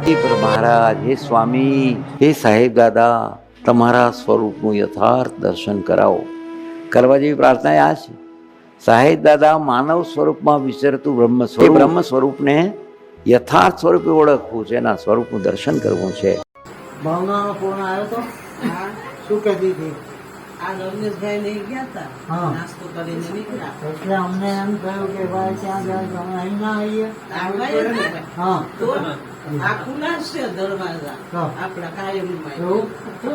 પર મહારાજ, હે સ્વામી, હે સાહેબ દાદા, તમારા સ્વરૂપનું યથાર્થ દર્શન કરાવો. કરવા જેવી પ્રાર્થના આ છે. સાહેબ દાદા માનવ સ્વરૂપમાં વિચરતું બ્રહ્મ સ્વરૂપને યથાર્થ સ્વરૂપે ઓળખવું છે, એના સ્વરૂપનું દર્શન કરવું છે. ભાવનાનો ફોન આવ્યો તો શું કહેતી હતી? આ રમેશભાઈ લઈ ગયા હતા, હા. નાસ્તો કરીને નીકળ્યા. એટલે અમને એમ કહ્યું કે ભાઈ ત્યાં જાય તો અમે અહીં ના આવીએ. આવવાય જ ને ભાઈ. હા તો આ ખુલ્લા છે દરવાજા હા. આપણા કાયમ એવું? તો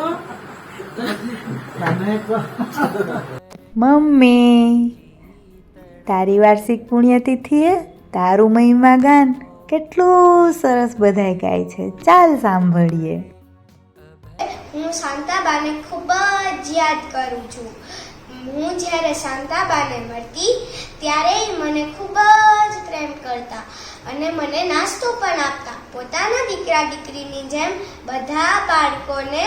તમે કહો. મમ્મી, તારી વાર્ષિક પુણ્યતિથિએ તારું મહિમા ગાન કેટલું સરસ બધાય ગાય છે. ચાલ સાંભળીએ. હું શાંતાબાને ખૂબ જ યાદ કરું છું. હું જ્યારે શાંતાબાને મળતી ત્યારે ઈ મને ખૂબ જ પ્રેમ કરતા અને મને નાસ્તો પણ આપતા. પોતાના દીકરા દીકરીની જેમ બધા બાળકોને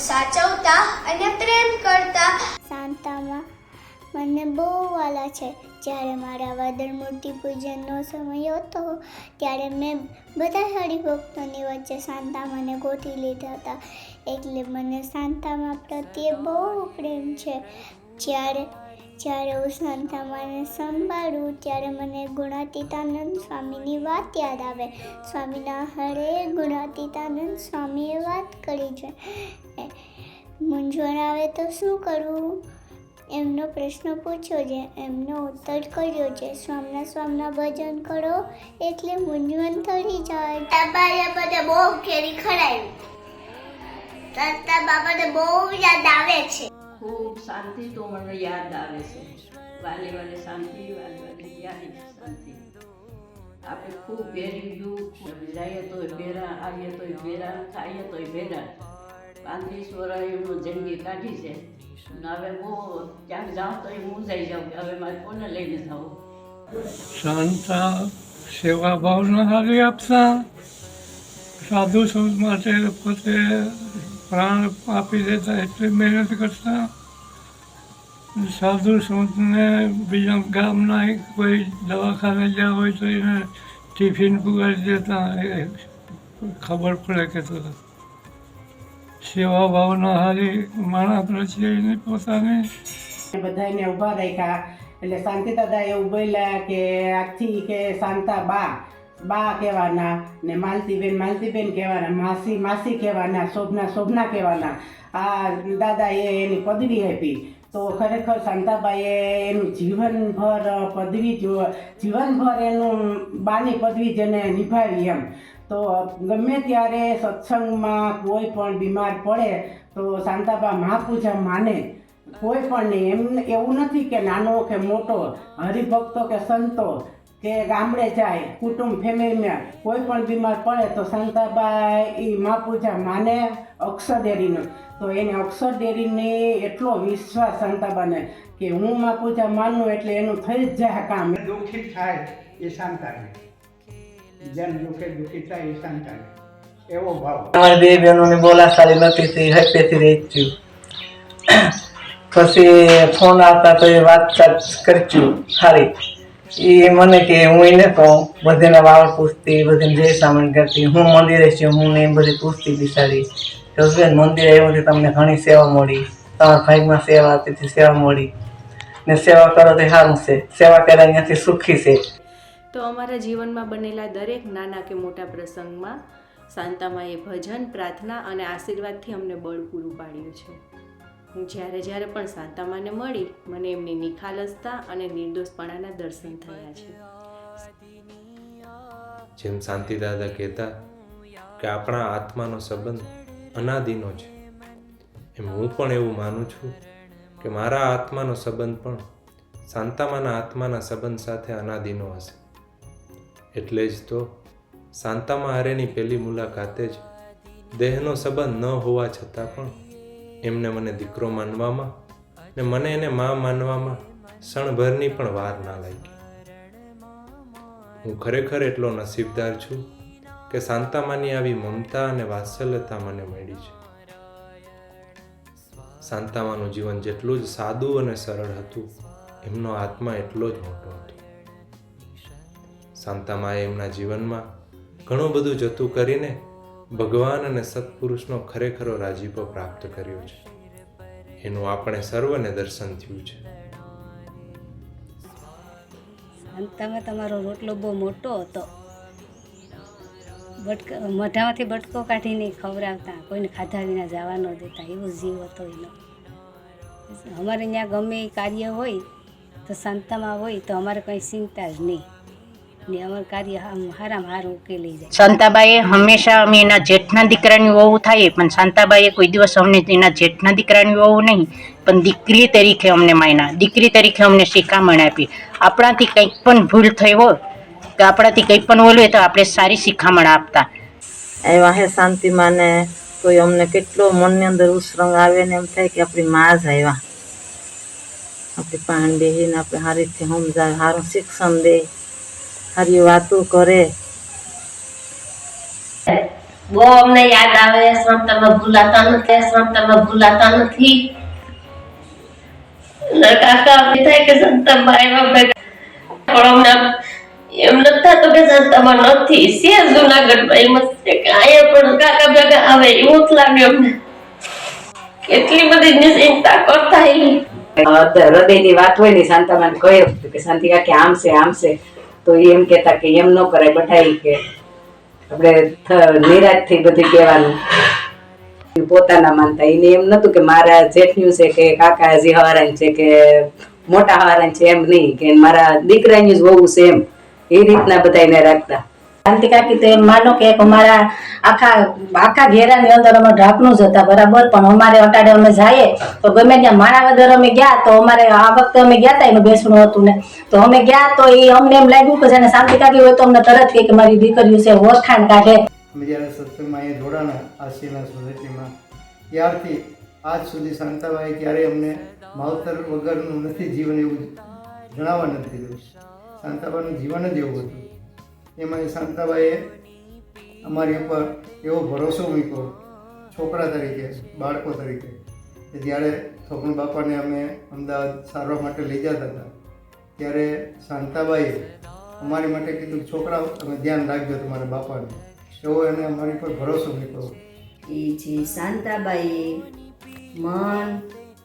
સાચવતા અને પ્રેમ કરતા. શાંતામાં મને બહુ વાલા છે. જ્યારે મારા વાદળ મૂર્તિ પૂજનનો સમય હતો ત્યારે મેં બધા હરિભક્તોની વચ્ચે શાંતામાને ગોતી લીધા હતા. એટલે મને શાંતામા પ્રત્યે બહુ પ્રેમ છે. જ્યારે હું શાંતામાને સંભાળું ત્યારે મને ગુણાતીતાનંદ સ્વામીની વાત યાદ આવે. સ્વામીના હરે ગુણાતીતાનંદ સ્વામીએ વાત કરી છે. મૂંઝવણ આવે તો શું કરવું એમનો પ્રશ્ન પૂછ્યો છે, એમનો ઉત્તર કર્યો છે, સ્વામના ભજન કરો એટલે મૂંઝવણ થઈ જાય. બાબાએ મને બહુ કેરી ખડાવી. બાબાને બહુ યાદ આવે છે. ખૂબ શાંતિ તો મને યાદ આવે છે. વાલી વાલી શાંતિ, વાલી વાલી યાદી શાંતિ. આપણે ખૂબ ભેરી ગયું, જઈએ તોય ભેરા, આવીએ તોય ભેરા, ખાઈએ તોય ભેરા. 35 વર્ષ એમનો જિંદગી કાઢી છે. હવે બહુ ક્યાંક જાઉં તો એ મૂંઝાઈ જાઉં કે હવે મારે કોને લઈને જાઉં. શાંતા સેવા ભાવના હારી આપતા, સાધુ સંત માટે પોતે પ્રાણ આપી દેતા, એટલી મહેનત કરતા. સાધુ સંતને બીજા ગામના કોઈ દવાખાને ગયા હોય તો એને ટિફિન પુગાડી દેતા, એ ખબર પડે કે તો સેવા ભાવના હારી માણસ પ્રત્યે એની પોતાની. બધાને ઊભા રાખ્યા એટલે શાંતિ દાદા એવું બોલ્યા કે આજથી કે શાંતા બા કહેવાના ને માલતીબેન કહેવાના, માસી કહેવાના, શોભના કહેવાના. આ દાદાએ એની પદવી આપી. તો ખરેખર શાંતાબાઈએ એનું જીવનભર એનું બાની પદવી જેને નિભાવી એમ. તો ગમે ત્યારે સત્સંગમાં કોઈ પણ બીમાર પડે તો શાંતાબા મહાપૂજા માને. કોઈ પણ નહીં, એમ એવું નથી કે નાનો કે મોટો, હરિભક્તો કે સંતો કે ગામડે જાય, કુટુંબ ફેમિલીમાં કોઈ પણ બીમાર પડે તો શાંતાબા એ મહાપૂજા માને અક્ષરડેરીનો. તો એને અક્ષરડેરીને એટલો વિશ્વાસ શાંતાબાને કે હું મહાપૂજા માનું એટલે એનું થઈ જ જાય કામ. દુઃખી થાય એ શાંતાને, જેમ દુઃખી થાય એ શાંતાને, એવો ભાવ. અમારી બે બહેનોની બોલાચાલી નથી થઈ, હપ્પેથી રહી થયું. પછી ફોન આવતા તો એ વાત કરશું સારી. એ મને કે હું એને કહું, બધીને વાવડ પૂછતી, બધીને જય સામણ કરતી, હું મંદિરે છું હું ને એમ બધી પૂછતી બિચારી. તો બેન મંદિરે આવ્યું તમને ઘણી સેવા મળી, તમારા ભાગમાં સેવા હતી સેવા મળી ને સેવા કરો તો સારું છે, સેવા કર્યા ત્યાંથી સુખી છે. તો અમારા જીવનમાં બનેલા દરેક નાના કે મોટા પ્રસંગમાં શાંતામાએ ભજન, પ્રાર્થના અને આશીર્વાદથી અમને બળ પૂરું પાડ્યું છે. હું જ્યારે પણ શાંતામાને મળી મને એમની નિખાલસતા અને નિર્દોષપણાના દર્શન થયા છે. જેમ શાંતિ દાદા કહેતા કે આપણા આત્માનો સંબંધ અનાદિનો છે, એમ હું પણ એવું માનું છું કે મારા આત્માનો સંબંધ પણ શાંતામાના આત્માના સંબંધ સાથે અનાદિનો હશે. એટલે જ તો શાંતામા હારેની પહેલી મુલાકાતે જ દેહનો સંબંધ ન હોવા છતાં પણ એમને મને દીકરો માનવામાં ને મને એને મા માનવામાં ક્ષણભરની પણ વાર ના લાગી. હું ખરેખર એટલો નસીબદાર છું કે શાંતામાની આવી મમતા અને વાત્સલ્યતા મને મળી છે. શાંતામાનું જીવન જેટલું જ સાદું અને સરળ હતું, એમનો આત્મા એટલો જ મોટો હતો. શાંતામાએ એમના જીવનમાં ઘણું બધું જતું કરીને ભગવાન અને સત્પુરુષનો ખરેખરો રાજીપો પ્રાપ્ત કર્યો છે. એનું આપણે સર્વને દર્શન થયું છે. અંતમાં તમારો રોટલો બહુ મોટો હતો. મોઢામાંથી બટકો કાઢીને ખવડાવતા, કોઈને ખાધા વિના જવા ન દેતા, એવો જીવ હતો એનો. અમારે ત્યાં ગમે એ કાર્ય હોય તો શાંતામાં હોય તો અમારે કંઈ ચિંતા જ નહીં ને અમારું કાર્ય હારામાં હારું ઉકેલી જાય. શાંતાબાઈએ હંમેશા અમે એના જેઠના દીકરાની વહુ થાય, પણ શાંતાબાઈએ કોઈ દિવસ અમને એના જેઠના દીકરાની વહુ નહીં, પણ દીકરી તરીકે અમને માન્યા, દીકરી તરીકે અમને શિખામણ આપી. આપણાથી કંઈક પણ ભૂલ થઈ હોય કે આપણાથી કંઈ પણ બોલવું હોય તો આપણે સારી શિખામણ આપતા. એવા હે શાંતિમાં ને કોઈ અમને કેટલો મનની અંદર ઉસરંગ આવે ને એમ થાય કે આપણી માં જ આવ્યા. આપણી પાન બેહીને આપણે સારીથી સમજાવે, સારું શિક્ષણ દે, સારી વાતો કરે. બહુ અમને યાદ આવે. શાંતામાં ભૂલાતા નથી, શાંતામાં ભૂલાતા નથી. કાકા થાય કે શાંતામાં આવ્યા, પણ અમને એમ નથી થતું કે શાંતામાં નથી. છે જુનાગઢમાં એમ જ છે કે અહીંયા પણ કાકા ભેગા આવે એવું જ લાગે અમને. કેટલી બધી ચિંતા કરતા હૃદયની વાત હોય ને શાંતામાં કહ્યું કે શાંતિ કાકી આમ છે તો એમ કેતા કે એમ ન કરાય, બધાય કે આપણે નિરાશ થી બધું કહેવાનું. પોતાના માનતા, એને એમ નતું કે મારા જેઠનું છે કે કાકાજી હવારાન છે કે મોટા હવારાન છે, એમ નહીં કે મારા દીકરાની જ વહુ છે, એમ એ રીતના બધા એને રાખતા. શાંતિ કાકી તો એમ માનો કે અમારા આખા ઘેરાની અંદર અમે ઢાંકણું જ હતા બરાબર, પણ અમારે અટાડે અમે જઈએ તો ગમે ત્યાં માણાવદર અમે ગયા તો અમારે આ વખતે અમે ગયા હતા એનું બેસણું હતું ને, તો અમે ગયા તો એ અમને એમ લાગ્યું કે જેને શાંતિ કાકી હોય તો અમને તરત કહે કે મારી દીકરીઓ છે, ઓળખાણ કાઢે. અમે જ્યારે સત્સંગમાં અહીંયા જોડાણા આશીના સોસાયટીમાં, ત્યારથી આજ સુધી શાંતાબાઈ ક્યારેય અમને માવતર વગરનું નથી જીવન એવું જણાવવા નથી દીધું. શાંતાબાઈનું જીવન જ એવું હતું. એમાં શાંતાબાઈએ અમારી ઉપર એવો ભરોસો મૂક્યો છોકરા તરીકે, બાળકો તરીકે, કે જ્યારે થોકણ બાપાને અમે અમદાવાદ સારવાર માટે લઈ જતા હતા ત્યારે શાંતાબાઈએ અમારી માટે કીધું છોકરાઓ તમે ધ્યાન રાખજો તમારા બાપાને, એવો એને અમારી પર ભરોસો મૂક્યો. એ જે શાંતાબાઈએ મન,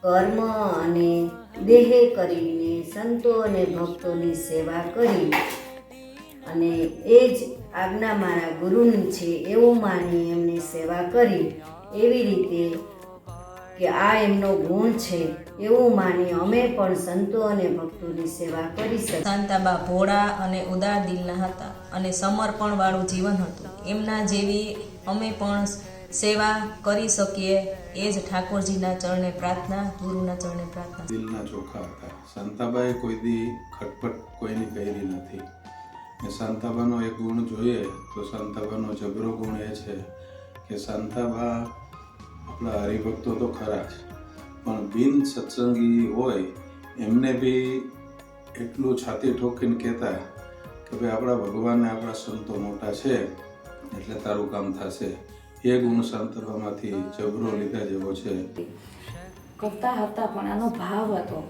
કર્મ અને દેહે કરીને સંતો અને ભક્તોની સેવા કરી અને એ જ આજ્ઞા મારા ગુરુની છે એવું માની એમની સેવા કરી. એવી રીતે કે આ એમનો ગુણ છે એવું માની અમે પણ સંતો અને ભક્તોની સેવા કરી શકીએ. શાંતાબા ભોળા અને ઉદાર દિલના હતા અને સમર્પણવાળું જીવન હતું. એમના જેવી અમે પણ સેવા કરી શકીએ એ જ ઠાકોરજીના ચરણે પ્રાર્થના, ગુરુના ચરણે પ્રાર્થના. દિલના ચોખ્ખા હતા. શાંતાબાએ કોઈ દી ખટપટ કોઈની કરી નથી. શાંતાબાનો એક ગુણ જોઈએ તો શાંતાબાનો જબરો ગુણ એ છે કે શાંતાબા આપણા હરિભક્તો તો ખરા જ, પણ બિન સત્સંગી હોય એમને બી એટલું છાતી ઠોકીને કહેતા કે ભાઈ આપણા ભગવાનને આપણા સંતો મોટા છે એટલે તારું કામ થશે. એ ગુણ શાંતાબામાંથી જબરો લીધા જેવો છે. કરતા હતા પણ આનો ભાવ હતો.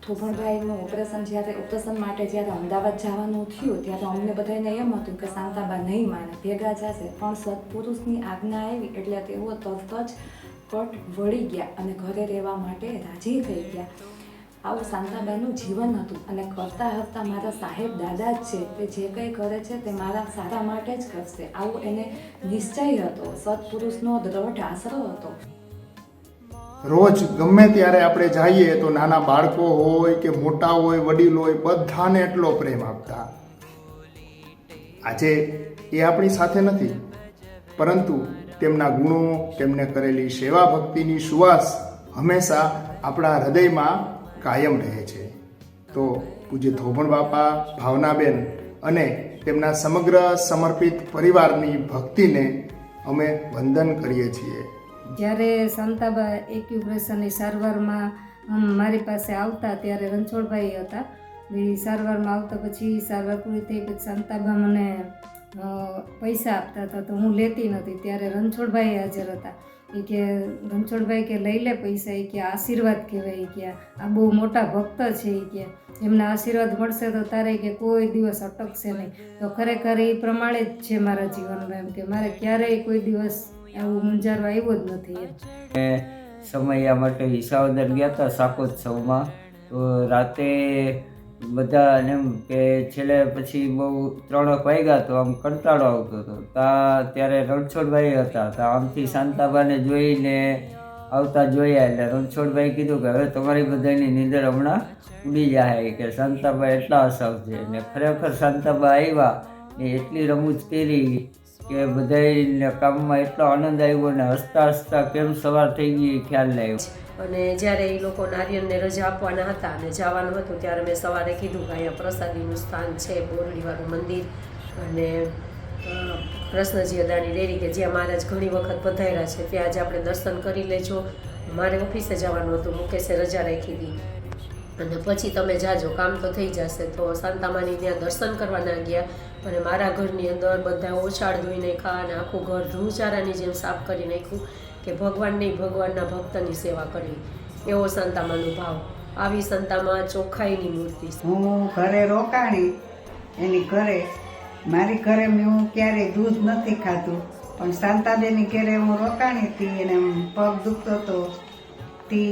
થોભણભાઈનું ઓપરેશન માટે જ્યારે અમદાવાદ જવાનું થયું ત્યારે અમને બધાને એમ હતું કે શાંતાબા નહીં માને, ભેગા જશે, પણ સત્પુરુષની આજ્ઞા આવી એટલે તેઓ તરત જ કટ વળી ગયા અને ઘરે રહેવા માટે રાજી થઈ ગયા. આવું શાંતાબાનું જીવન હતું અને કરતા હતા મારા સાહેબ દાદા જ છે, તે જે કંઈ કરે છે તે મારા સારા માટે જ કરશે, આવો એને નિશ્ચય હતો. સત્પુરુષનો દ્રઢ આશરો હતો. રોજ ગમે ત્યારે આપણે જઈએ તો નાના બાળકો હોય કે મોટા હોય, વડીલ હોય, બધાને એટલો પ્રેમ આપતા. આજે એ આપણી સાથે નથી, પરંતુ તેમના ગુણો, તેમને કરેલી સેવા ભક્તિની સુવાસ હંમેશા આપણા હૃદયમાં કાયમ રહે છે. તો પૂજ્ય થોભણ બાપા, ભાવનાબેન અને તેમના સમગ્ર સમર્પિત પરિવારની ભક્તિને અમે વંદન કરીએ છીએ. જ્યારે શાંતાબા એક્યુપ્રેશરની સારવારમાં મારી પાસે આવતા ત્યારે રણછોડભાઈ હતા. એ સારવારમાં આવતા પછી સારવાર પૂરી થઈ પછી શાંતાબા મને પૈસા આપતા હતા તો હું લેતી નહોતી, ત્યારે રણછોડભાઈ હાજર હતા. એ કે રણછોડભાઈ કે લઈ લે પૈસા, એ કે આશીર્વાદ કહેવાય, કે આ બહુ મોટા ભક્ત છે, એ કે એમના આશીર્વાદ મળશે તો તારે કે કોઈ દિવસ અટકશે નહીં. તો ખરેખર એ પ્રમાણે જ છે મારા જીવનમાં, એમ કે મારે ક્યારેય કોઈ દિવસ એવું મૂંઝારો આવ્યો જ નથી એમ. સમયા માટે વિસાવદર ગયા હતા શાકોત્સવમાં, તો રાતે બધા એમ કે છેલ્લે પછી બહુ 3 વાગ્યા તો આમ કંટાળો આવતો હતો. ત્યારે રણછોડભાઈ હતા, તો આમથી શાંતાબાને જોઈને આવતા જોયા એટલે રણછોડભાઈ કીધું કે હવે તમારી બધાની નીંદર હમણાં ઉડી જાય, કે શાંતાબા એટલા હસાવ છે. ને ખરેખર શાંતાબા આવ્યા ને એટલી રમૂજ કરી કે બધાને કામમાં એટલો આનંદ આવ્યો ને હસતા હસતા કેમ સવાર થઈ ગઈ ખ્યાલ ન આવ્યો. અને જ્યારે એ લોકો નારિયેળને રજા આપવાના હતા અને જવાનું હતું ત્યારે મેં સવારે કીધું કે અહીંયા પ્રસાદીનું સ્થાન છે, બોરડીવાળું મંદિર અને કૃષ્ણજી અદાની ડેરી કે જ્યાં મહારાજ ઘણી વખત પધાર્યા છે, ત્યાં આજે આપણે દર્શન કરી લેજો. મારે ઓફિસે જવાનું હતું, મુકેશે રજા રાખી હતી અને પછી તમે જાજો, કામ તો થઈ જશે. તો શાંતામાની ત્યાં દર્શન કરવાના ગયા અને મારા ઘરની અંદર બધા ઓછાળ ધોઈ નાખ્યા અને આખું ઘર ધૂળચારાની જેમ સાફ કરી નાખ્યું કે ભગવાન નહીં, ભગવાનના ભક્તની સેવા કરવી, એવો શાંતામાનો ભાવ. આવી શાંતામાં ચોખ્ખાઈની મૂર્તિ. હું ઘરે રોકાણી એની ઘરે, મારી ઘરે હું ક્યારેય દૂધ નથી ખાધું, પણ શાંતાબેનની ઘરે હું રોકાણી હતી એને પગ દુખતો હતો, તે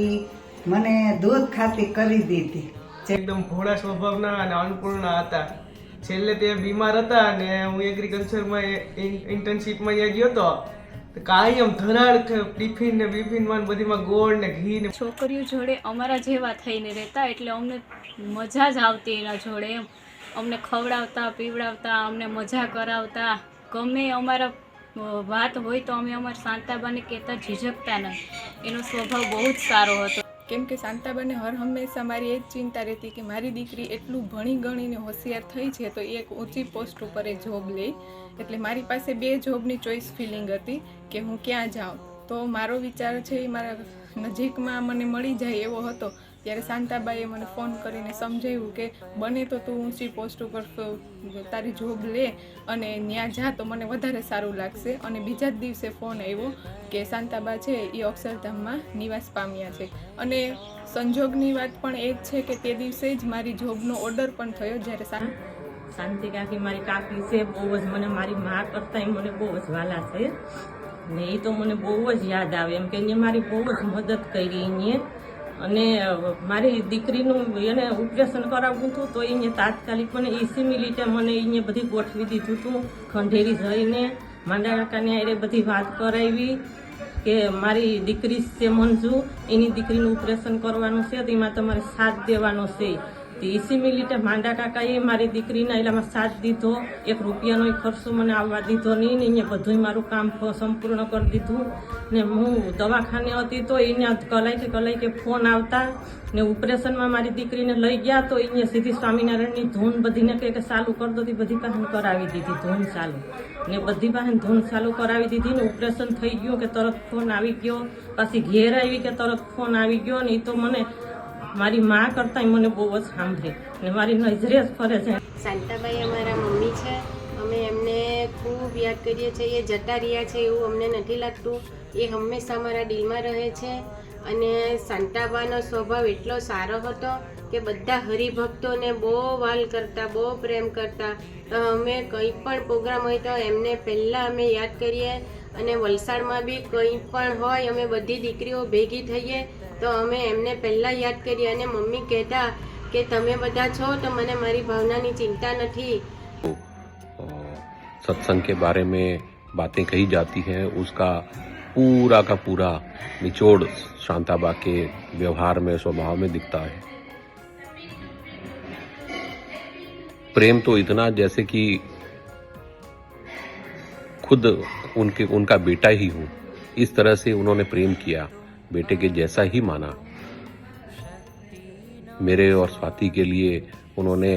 મને દૂધ ખાતી કરી દીધી. એકદમ ભોળા સ્વભાવના અને અન્નપૂર્ણા હતા. છેલ્લે તે બીમાર હતા અને હું એગ્રીકલ્ચરમાં ઇન્ટર્નશીપમાં ગયો હતો, કાયમ ધરાડ ટિફિન ને બિફિનમાં બધીમાં ગોળ ને ઘી ને. છોકરીઓ જોડે અમારા જેવા થઈને રહેતા એટલે અમને મજા જ આવતી એના જોડે. એમ અમને ખવડાવતા પીવડાવતા, અમને મજા કરાવતા, ગમે અમારા વાત હોય તો અમે અમારા શાંતાબાને કહેતા ઝીઝકતા નહીં. એનો સ્વભાવ બહુ જ સારો હતો. કેમ કે શાંતાબાને હર હંમેશા મારી એ જ ચિંતા રહેતી કે મારી દીકરી એટલું ભણી ગણીને હોશિયાર થઈ છે તો એક ઊંચી પોસ્ટ ઉપર એ જોબ લે. એટલે મારી પાસે 2 જોબની ચોઈસ ફિલિંગ હતી કે હું ક્યાં જાઉં. તો મારો વિચાર છે એ મારા નજીકમાં મને મળી જાય એવો હતો. ત્યારે શાંતાબાઈએ મને ફોન કરીને સમજાવ્યું કે બને તો તું ઊંચી પોસ્ટ ઉપર તારી જોબ લે અને ત્યાં જા તો મને વધારે સારું લાગશે. અને બીજા જ દિવસે ફોન આવ્યો કે શાંતાબા છે એ અક્ષરધામમાં નિવાસ પામ્યા છે. અને સંજોગની વાત પણ એ જ છે કે તે દિવસે જ મારી જોબનો ઓર્ડર પણ થયો. જ્યારે શાંતિ કાકી મારી કાકી છે, બહુ જ મને મારી મા કરતાં મને બહુ જ વાલા છે ને એ તો મને બહુ જ યાદ આવે. એમ કે એને મારી બહુ જ મદદ કરી એને. અને મારી દીકરીનું એને ઓપરેશન કરાવવું હતું તો એને તાત્કાલિક મને ઇસી મિનિટે મને એને બધી ગોઠવી દીધું હતું. ખંડેરી જઈને માંડા કાકાને એ બધી વાત કરાવી કે મારી દીકરી છે મંજુ, એની દીકરીનું ઓપરેશન કરવાનું છે તો એમાં તમારે સાથ દેવાનો છે. તો ઇસી મિનિટે માંડા કાકાએ મારી દીકરીના એટલામાં સાથ દીધો. 1 રૂપિયાનો ખર્ચો મને આવવા દીધો નહીં ને એને બધું મારું કામ સંપૂર્ણ કરી દીધું. ને હું દવાખાને હતી તો એને કલાઈ કે ફોન આવતા ને ઓપરેશનમાં મારી દીકરીને લઈ ગયા તો એને સીધી સ્વામિનારાયણની ધૂન બધીને કહે કે ચાલુ કરી દો, બધી પાસે કરાવી દીધી ધૂન ચાલુ ને બધી પાસે ધૂન ચાલુ કરાવી દીધી ને ઓપરેશન થઈ ગયું કે તરત ફોન આવી ગયો. પછી ઘેર આવી કે તરત ફોન આવી ગયો ને એ તો મને મારી મા કરતાં મને બહુ જ સાંભળે ને મારી નજરે જ ફરે છે. શાંતાબાઈ અમારા મમ્મી છે, અમે એમને ખૂબ યાદ કરીએ છીએ. એ જતા રહ્યા છે એવું અમને નથી લાગતું, એ હંમેશા અમારા દિલમાં રહે છે. અને શાંતાબાનો સ્વભાવ એટલો સારો હતો કે બધા હરિભક્તોને બહુ વાલ કરતા, બહુ પ્રેમ કરતા. તો અમે કંઈ પણ પ્રોગ્રામ હોય તો એમને પહેલાં અમે યાદ કરીએ. અને વલસાડમાં બી કંઈ પણ હોય અમે બધી દીકરીઓ ભેગી થઈએ તો અમે એમને પહેલાં યાદ કરીએ. અને મમ્મી કહેતા કે તમે બધા છો તો મને મારી ભાવનાની ચિંતા નથી. सत्संग के बारे में बातें कही जाती हैं, उसका पूरा का पूरा निचोड़ शांताबा के व्यवहार में, स्वभाव में दिखता है. प्रेम तो इतना जैसे कि खुद उनका बेटा ही हूँ, इस तरह से उन्होंने प्रेम किया, बेटे के जैसा ही माना. मेरे और स्वाति के लिए उन्होंने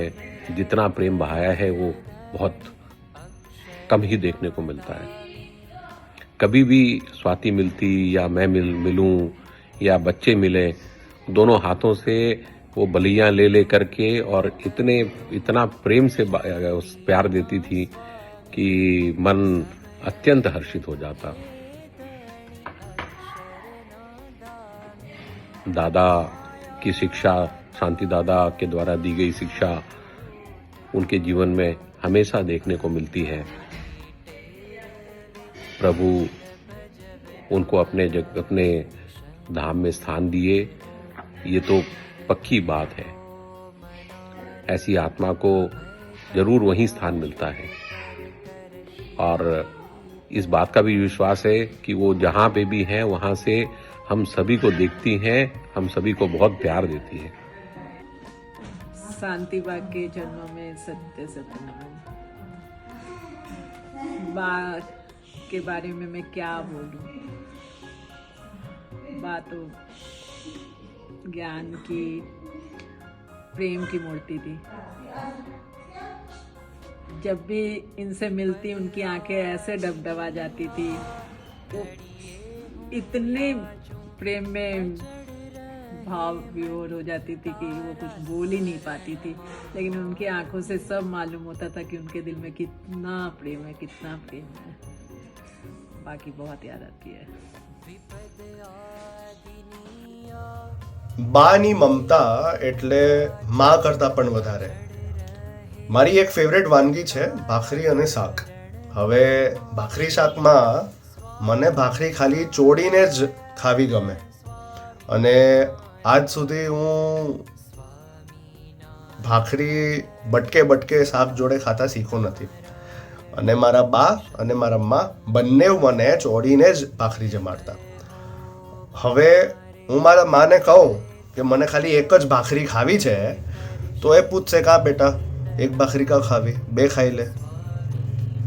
जितना प्रेम बहाया है वो बहुत कम ही देखने को मिलता है. कभी भी स्वाति मिलती या मैं मिलूं या बच्चे मिले, दोनों हाथों से वो बलियां ले करके और इतना प्रेम से प्यार देती थी कि मन अत्यंत हर्षित हो जाता. दादा की शिक्षा, शांति दादा के द्वारा दी गई शिक्षा उनके जीवन में हमेशा देखने को मिलती है। प्रभु उनको अपने धाम में स्थान दिए, ये तो पक्की बात है। ऐसी आत्मा को जरूर वहीं स्थान मिलता है और इस बात का भी विश्वास है कि वो जहाँ पे भी हैं वहाँ से हम सभी को देखती हैं, हम सभी को बहुत प्यार देती है। शांति बा के जन्म में सत्य सतनाम। बा के बारे में मैं क्या बोलूं? बा तो ज्ञान की, प्रेम की मूर्ति थी। जब भी इनसे मिलती उनकी आंखें ऐसे डबडबा जाती थी, वो इतने प्रेम में भाव विभोर हो जाती थी कि वो कुछ बोल ही नहीं पाती थी, लेकिन उनकी आंखों से सब मालूम होता था कि उनके दिल में कितना प्रेम है, कितना प्रेम है। बाकी बहुत याद आती है। બાની મમતા એટલે માં કરતાં પણ વધારે. મારી એક ફેવરેટ વાનગી છે ભાખરી અને શાક. હવે ભાખરી શાકમાં મને ભાખરી ખાલી ચોળીને જ ખાવી ગમે અને આજ સુધી હું ભાખરી બટકે શાક જોડે ખાતા શીખો નથી. અને મારા બા અને મારા અમ્મા બંને મને ચોળીને જ ભાખરી જમાડતા. હવે હું મારા માને કહું કે મને ખાલી એક જ ભાખરી ખાવી છે તો એ પૂછશે કા બેટા એક ભાખરી કા ખાવી, બે ખાઈ લે.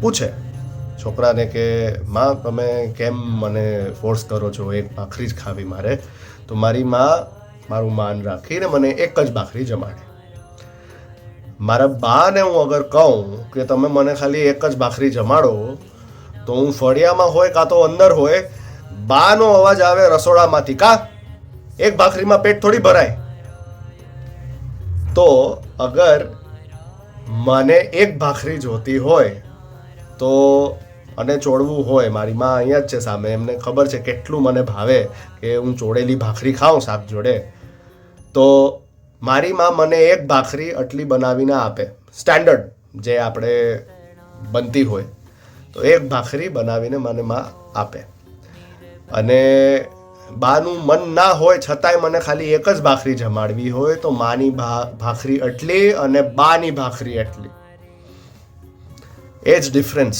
પૂછે છોકરાને કે માં તમે કેમ મને ફોર્સ કરો છો એક ભાખરી જ ખાવી મારે? તો મારી માં મારું માન રાખીને મને એક જ ભાખરી જમાડે. મારા બાને હું અગર કહું કે તમે મને ખાલી એક જ ભાખરી જમાડો તો હું ફળિયામાં હોય કાં તો અંદર હોય, બાનો અવાજ આવે રસોડામાંથી, કા એક ભાખરીમાં પેટ થોડી ભરાય. તો અગર મને એક ભાખરી જોતી હોય તો અને ચોળવું હોય, મારી માં અહીંયા જ છે સામે, એમને ખબર છે કેટલું મને ભાવે કે હું ચોળેલી ભાખરી ખાઉં શાક જોડે, તો મારી માં મને એક ભાખરી આટલી બનાવીને આપે, સ્ટેન્ડર્ડ જે આપણે બનતી હોય તો એક ભાખરી બનાવીને મને માં આપે. અને બાનું મન ના હોય છતાંય મને ખાલી એક જ ભાખરી જમાડવી હોય તો માની ભાખરી આટલી અને બાની ભાખરી આટલી. એ જ ડિફરન્સ.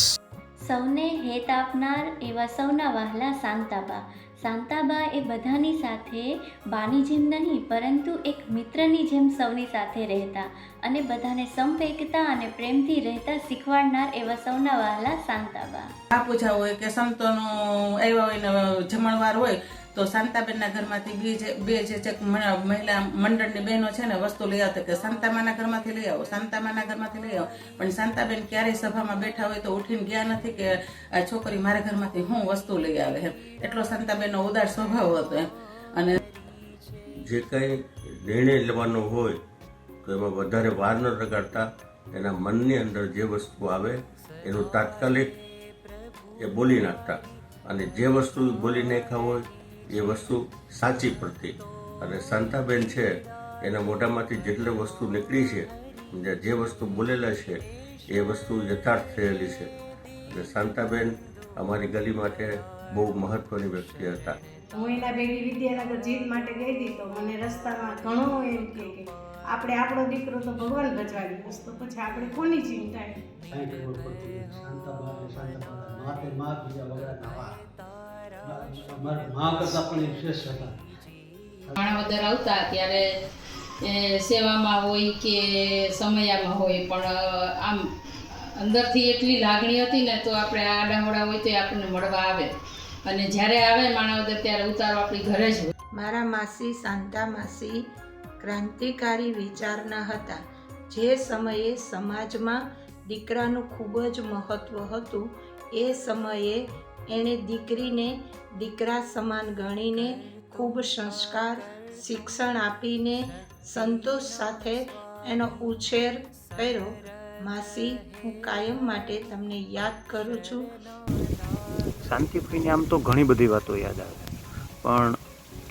સૌને હેત આપનાર એવા સૌના વહાલા શાંતાબા. શાંતાબા એ બધાની સાથે બાની જેમ નહીં પરંતુ એક મિત્રની જેમ સૌની સાથે રહેતા અને બધાને સંપેકતા અને પ્રેમથી રહેતા શીખવાડનાર એવા સૌના વહાલા શાંતાબા. આ પૂછા હોય કે સંતોનો આવ્યા હોય ને જમણવાર હોય તો શાંતાબેનના ઘરમાંથી બે જે મહિલા મંડળની બહેનો છે ને વસ્તુ લઈ આવતા કે શાંતામાના ઘરમાંથી લઈ આવો, શાંતામાના ઘરમાંથી લઈ આવો. પણ શાંતાબેન ક્યારેય સભામાં બેઠા હોય તો ઉઠીને ગયા નથી કે આ છોકરી મારા ઘરમાંથી હું વસ્તુ લઈ આવે એમ. એટલો શાંતાબેનનો ઉદાર સ્વભાવ હતો એમ. અને જે કંઈ નિર્ણય લેવાનો હોય તો એમાં વધારે વાર ન લગાડતા એના મનની અંદર જે વસ્તુ આવે એનું તાત્કાલિક એ બોલી નાખતા અને જે વસ્તુ બોલી નાખ્યા હોય એ વસ્તુ સાચી પડતી. અને શાંતાબેન છે એના મોઢામાંથી જેટલી વસ્તુ નીકળી છે, જે વસ્તુ બોલેલા છે એ વસ્તુ યથાર્થ થયેલી છે. અને શાંતાબેન અમારી ગલી માટે બહુ મહત્વની વ્યક્તિ હતા. હું એના ભેગી વિદ્યાનગર જીત માટે ગઈ હતી તો મને રસ્તામાં ઘણો એમ કે આપણે આપણો દીકરો તો ભગવાન ભજવાડી બસ તો પછી આપણે કોની ચિંતા? માણાવદર આવતા ત્યારે સેવામાં હોય કે સમયામાં હોય પણ આમ અંદરથી એટલી લાગણી હતી ને તો આપણે આડાહોડા હોય તો આપણને મળવા આવે અને જ્યારે આવે માણાવદર ત્યારે ઉતારો આપણી ઘરે જ હોય. મારા માસી શાંતા માસી ક્રાંતિકારી વિચારના હતા. જે સમયે સમાજમાં દીકરાનું ખૂબ જ મહત્ત્વ હતું એ સમયે એણે દીકરીને દીકરા સમાન ગણીને ખૂબ સંસ્કાર શિક્ષણ આપીને સંતોષ સાથે એનો ઉછેર કર્યો. માસી, હું કાયમ માટે તમને યાદ કરું છું. શાંતિભાઈને આમ તો ઘણી બધી વાતો યાદ આવે પણ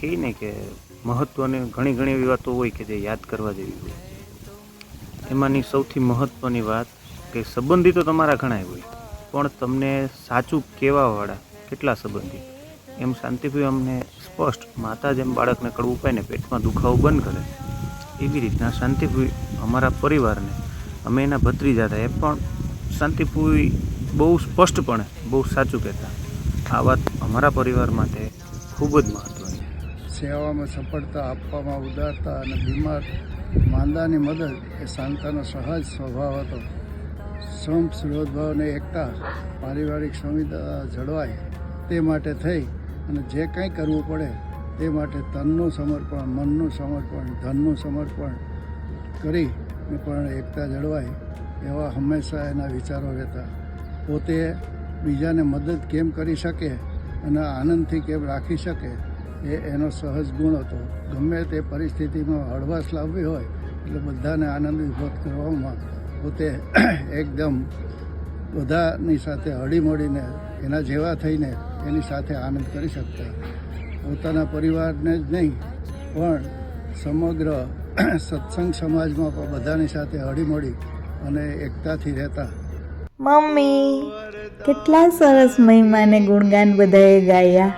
કહે ને કે મહત્ત્વની ઘણી એવી વાતો હોય કે જે યાદ કરવા જેવી હોય. એમાંની સૌથી મહત્ત્વની વાત કે સંબંધી તો તમારા ઘણા હોય, પણ તમને સાચું કહેવાવાળા કેટલા સંબંધી, એમ શાંતિભાઈ અમને સ્પષ્ટ માતા જેમ બાળકને કડવું પાઈને પેટમાં દુખાવો બંધ કરે એવી રીતના શાંતિભાઈ અમારા પરિવારને, અમે એના ભત્રીજા હતા, એ પણ શાંતિભાઈ બહુ સ્પષ્ટપણે બહુ સાચું કહેતા. આ વાત અમારા પરિવાર માટે ખૂબ જ મહત્ત્વની. સેવામાં સફળતા, આપવામાં ઉદારતા અને બીમાર માંદાની મદદ એ શાંતાનો સહજ સ્વભાવ હતો. સંપ સુરોધભાવ અને એકતા, પારિવારિક સંવિધા જળવાય તે માટે થઈ અને જે કંઈ કરવું પડે તે માટે તનનું સમર્પણ, મનનું સમર્પણ, ધનનું સમર્પણ કરી પણ એકતા જળવાય એવા હંમેશા એના વિચારો રહેતા. પોતે બીજાને મદદ કેમ કરી શકે અને આનંદથી કેમ રાખી શકે એ એનો સહજ ગુણ હતો. ગમે તે પરિસ્થિતિમાં હળવાશ લાવવી હોય એટલે બધાને આનંદિત કરવામાં પોતે એકદમ બધાની સાથે હળીમળીને એના જેવા થઈને એની સાથે આનંદ કરી શકતા. પોતાના પરિવારને જ નહીં પણ સમગ્ર સત્સંગ સમાજમાં પણ બધાની સાથે હળીમળી અને એકતાથી રહેતા. મમ્મી, કેટલા સરસ મહિમાને ગુણગાન બધાએ ગાયા.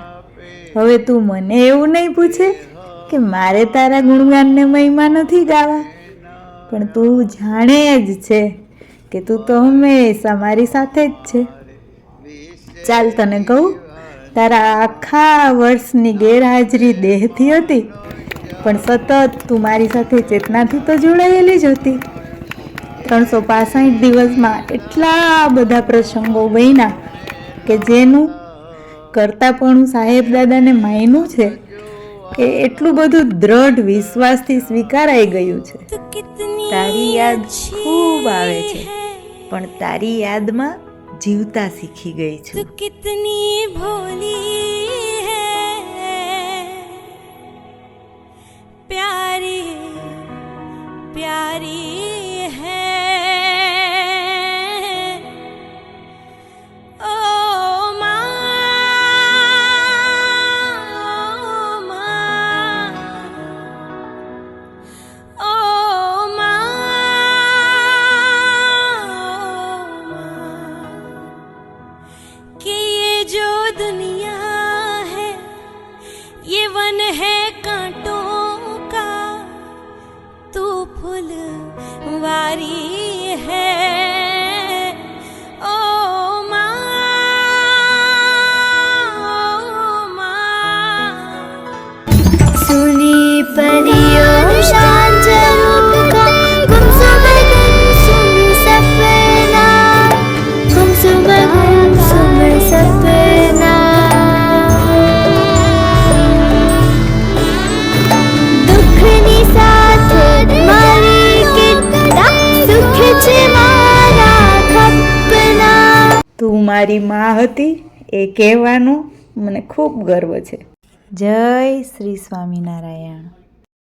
હવે તું મને એવું નહીં પૂછે કે મારે તારા ગુણગાનને મહિમા નથી ગાવા, પણ તું જાણે જ છે કે તું તો હંમેશા મારી સાથે જ છે. ચાલ તને કહું, તારા આખા વર્ષની ગેરહાજરી દેહથી હતી, પણ સતત તું મારી સાથે ચેતનાથી તો જોડાયેલી જ હતી. 365 દિવસમાં એટલા બધા પ્રસંગો બન્યા કે જેનું કરતાપણું સાહેબ દાદાને માયનું છે એ એટલું બધું દ્રઢ વિશ્વાસથી સ્વીકારાઈ ગયું છે. તારી યાદ ખૂબ આવે છે, પણ તારી યાદમાં જીવતા શીખી ગઈ છું. कितनी भोली है, प्यारी प्यारी है. ओ माँ, ओ माँ, कि ये जो दुनिया है ये वन है कांटों का, तू फुलवारी है. ओ सुनी परियों शांत रूप का गुमसुम सपना, गुमसुम सपना. दुखनी साथ मारी कितना दुख છે મારા ખપના. તું મારી માં હતી એ કહેવાનો મને ખૂબ ગર્વ છે. જય શ્રી સ્વામિનારાયણ.